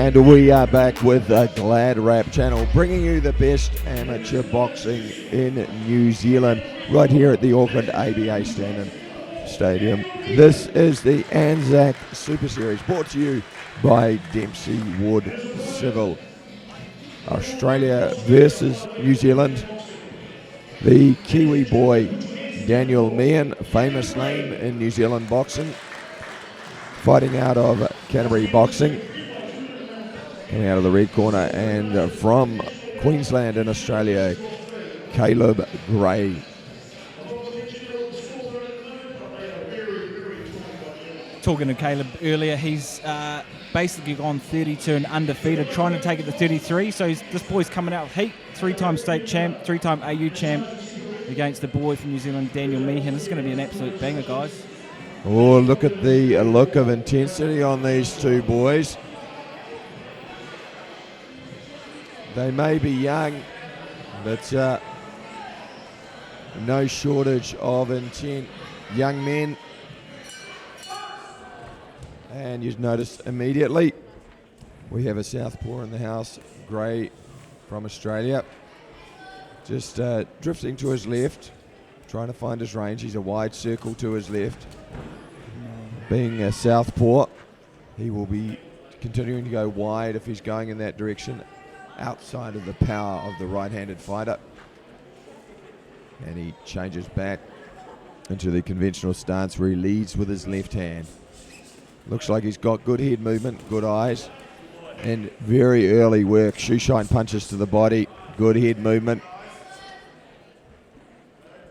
And we are back with the GladrapChannel, bringing you the best amateur boxing in New Zealand, right here at the Auckland ABA Stadium. This is the ANZAC Super Series, brought to you by Dempsey Wood Civil. Australia versus New Zealand. The Kiwi boy Daniel Meehan, famous name in New Zealand boxing, fighting out of Canterbury Boxing, coming out of the red corner, and from Queensland in Australia, Kalob Gray. Talking to Kalob earlier, he's basically gone 32 and undefeated, trying to take it to 33. So this boy's coming out with heat, three-time state champ, three-time AU champ, against the boy from New Zealand, Daniel Meehan. This is going to be an absolute banger, guys. Oh, look at the look of intensity on these two boys. They may be young, but no shortage of intent. Young men. And you've noticed immediately we have a southpaw in the house, Gray from Australia. Just drifting to his left, trying to find his range. He's a wide circle to his left. Being a southpaw, he will be continuing to go wide if he's going in that direction, outside of the power of the right-handed fighter. And he changes back into the conventional stance where he leads with his left hand. Looks like he's got good head movement, good eyes, and very early work. Shoeshine punches to the body, good head movement.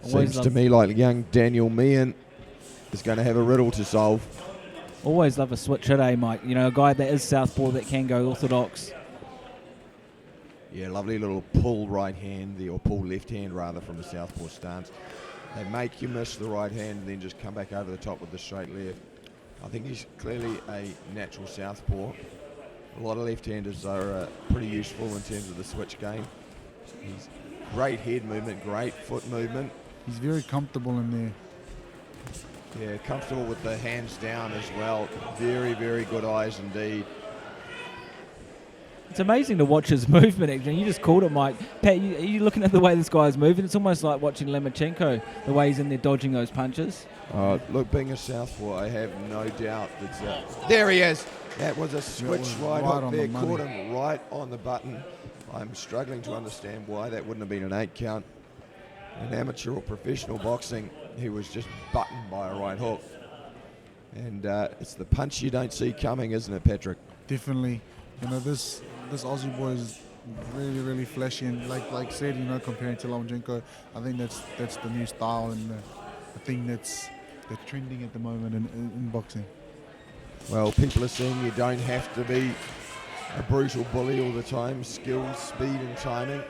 Seems to me like young Daniel Meehan is going to have a riddle to solve. Always love a switch hit, Mike? You know, a guy that is southpaw that can go orthodox. Yeah, lovely little pull right hand, or pull left hand rather, from the southpaw stance. They make you miss the right hand and then just come back over the top with the straight left. I think he's clearly a natural southpaw. A lot of left-handers are pretty useful in terms of the switch game. He's great head movement, great foot movement. He's very comfortable in there. Yeah, comfortable with the hands down as well. Very, very good eyes indeed. It's amazing to watch his movement, actually. You just called it, Mike. Pat, are you looking at the way this guy's moving? It's almost like watching Lomachenko, the way he's in there dodging those punches. Look, being a southpaw, I have no doubt that... there he is! That was a switch right hook there, caught him right on the button. I'm struggling to understand why that wouldn't have been an 8 count. In amateur or professional boxing, he was just buttoned by a right hook. And it's the punch you don't see coming, isn't it, Patrick? Definitely. You know, this Aussie boy is really, really flashy, and like said, you know, comparing to Lomachenko, I think that's the new style and the thing that's trending at the moment in boxing. Well, people are saying you don't have to be a brutal bully all the time. Skills, speed and timing.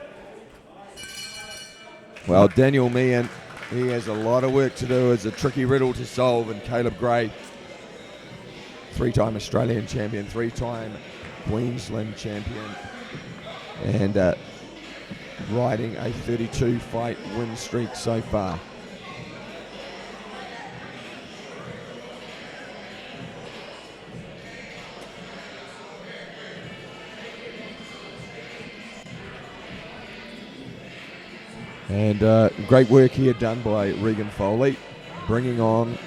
Well, Daniel Meehan, he has a lot of work to do. It's a tricky riddle to solve, and Kalob Gray, 3-time Australian champion, 3-time Queensland champion, and riding a 32-fight win streak so far. And great work here done by Regan Foley, bringing on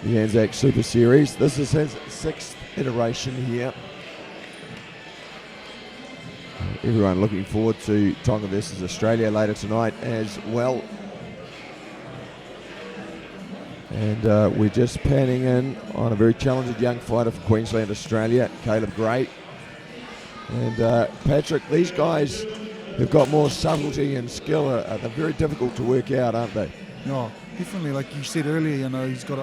the ANZAC Super Series. This is his 6th iteration here. Everyone looking forward to Tonga versus Australia later tonight as well. And we're just panning in on a very talented young fighter from Queensland, Australia, Kalob Gray. And Patrick, these guys who've got more subtlety and skill are they're very difficult to work out, aren't they? No, definitely. Like you said earlier, you know, he's got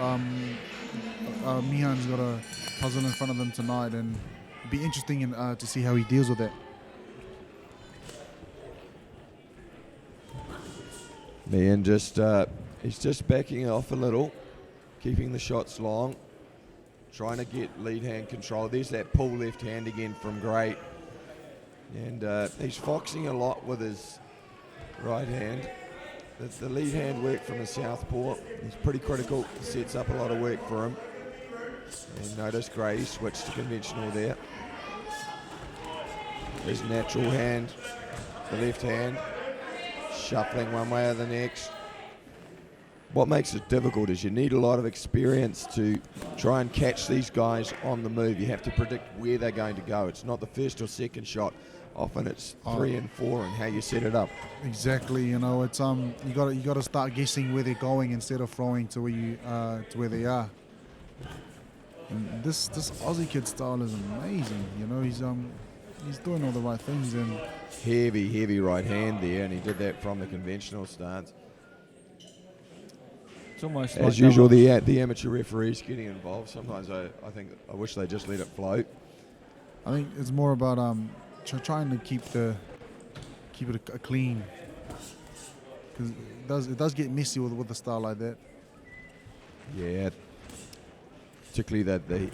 Meehan's got a puzzle in front of him tonight, and it'd be interesting to see how he deals with that. Meehan just he's just backing off a little, keeping the shots long, trying to get lead hand control. There's that pull left hand again from Gray. And he's foxing a lot with his right hand. The lead hand work from the southpaw is pretty critical. Sets up a lot of work for him. And notice Gray switched to conventional there. his natural hand, the left hand, shuffling one way or the next. What makes it difficult is you need a lot of experience to try and catch these guys on the move. You have to predict where they're going to go. It's not the first or second shot. Often it's 3 and 4 and how you set it up. Exactly, you know, it's you got to start guessing where they're going instead of throwing to where they are. And this Aussie kid style is amazing. You know, he's doing all the right things and Heavy right hand there, and he did that from the conventional stance. It's almost As like usual, the amateur referees getting involved. Sometimes I wish they just let it float. I think it's more about trying to keep it a clean, because it does get messy with a style like that. Yeah, particularly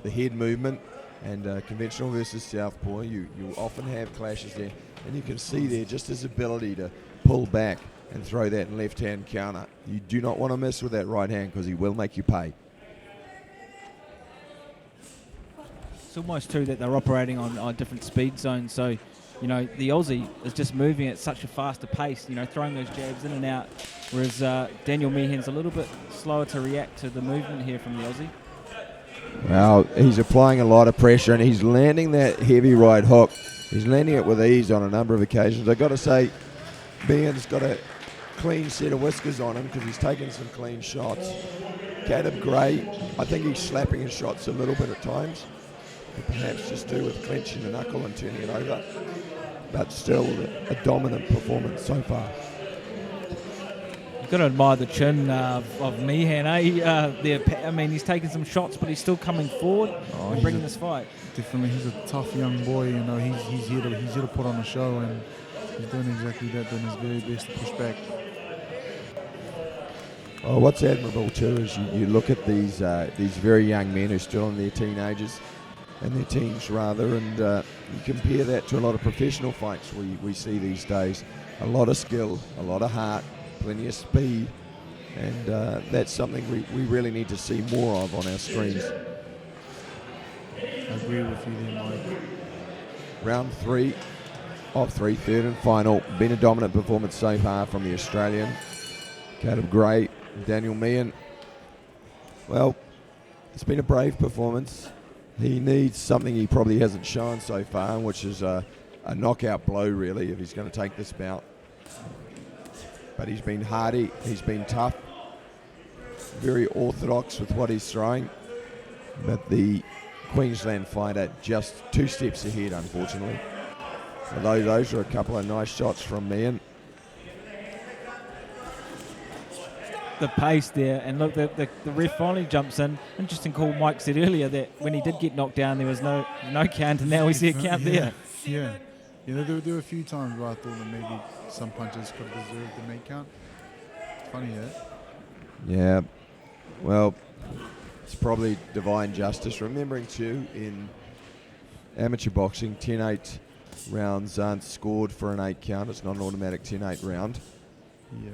the head movement and conventional versus southpaw. You often have clashes there, and you can see there just his ability to pull back and throw that left-hand counter. You do not want to mess with that right hand because he will make you pay. It's almost too that they're operating on different speed zones. So, you know, the Aussie is just moving at such a faster pace, you know, throwing those jabs in and out, whereas Daniel Meehan's a little bit slower to react to the movement here from the Aussie. Well, he's applying a lot of pressure and he's landing that heavy right hook. He's landing it with ease on a number of occasions. I've got to say, Meehan's got a clean set of whiskers on him because he's taken some clean shots. Kalob Gray, I think he's slapping his shots a little bit at times. Perhaps just do with clenching the knuckle and turning it over. But still a dominant performance so far. You've got to admire the chin of Meehan, I mean, he's taking some shots, but he's still coming forward and bringing this fight. Definitely, he's a tough young boy. You know, he's here to put on a show, and he's doing exactly that, doing his very best to push back. Oh, what's admirable too is you look at these very young men who are still in their teenagers, and their teens rather, and you compare that to a lot of professional fights we see these days. A lot of skill, a lot of heart, plenty of speed, and that's something we really need to see more of on our screens. I agree with you there, Mike. Round 3 of 3, third and final. Been a dominant performance so far from the Australian. Kalob Gray, Daniel Meehan. Well, it's been a brave performance. He needs something he probably hasn't shown so far, which is a knockout blow, really, if he's going to take this bout. But he's been hardy, he's been tough, very orthodox with what he's throwing. But the Queensland fighter just 2 steps ahead, unfortunately. Although those are a couple of nice shots from Meehan. The pace there, and look, the ref finally jumps in. Interesting call Mike said earlier that when he did get knocked down, there was no count, and now we see a count there. Yeah. There were a few times where I thought that maybe some punches could have deserved the make count. It's funny, Yeah. Well, it's probably divine justice. Remembering too, in amateur boxing, 10-8 rounds aren't scored for an 8 count. It's not an automatic 10-8 round. Yeah.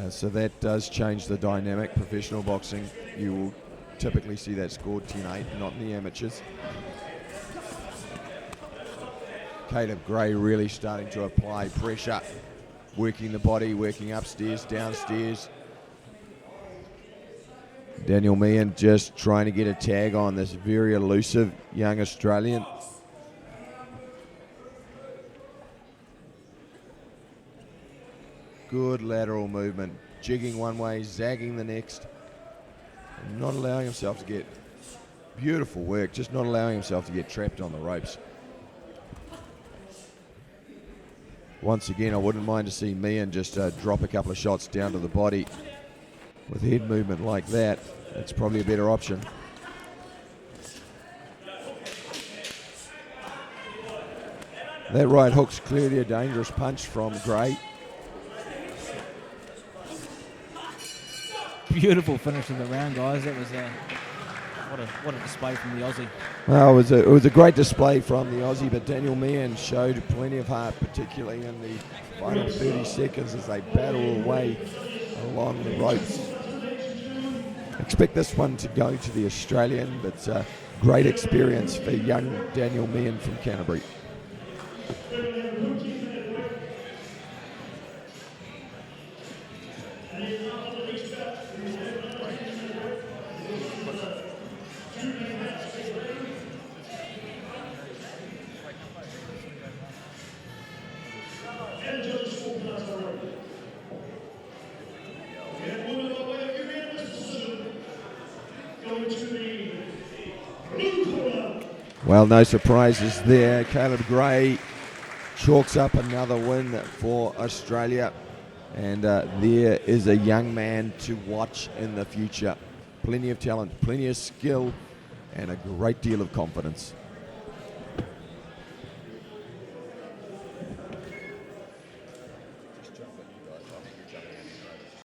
So that does change the dynamic. Professional boxing, you will typically see that scored 10-8, not in the amateurs. Kalob Gray really starting to apply pressure, working the body, working upstairs, downstairs. Daniel Meehan just trying to get a tag on this very elusive young Australian. Good lateral movement, jigging one way, zagging the next, and not allowing himself to get beautiful work, just not allowing himself to get trapped on the ropes. Once again, I wouldn't mind to see Meehan just drop a couple of shots down to the body. With head movement like that, it's probably a better option. That right hook's clearly a dangerous punch from Gray. Beautiful finish of the round, guys. That was what a display from the Aussie. Well, it was a great display from the Aussie, but Daniel Meehan showed plenty of heart, particularly in the final 30 seconds as they battle away along the ropes. Expect this one to go to the Australian, but great experience for young Daniel Meehan from Canterbury. Well, no surprises there. Caleb Gray chalks up another win for Australia. And there is a young man to watch in the future. Plenty of talent, plenty of skill, and a great deal of confidence.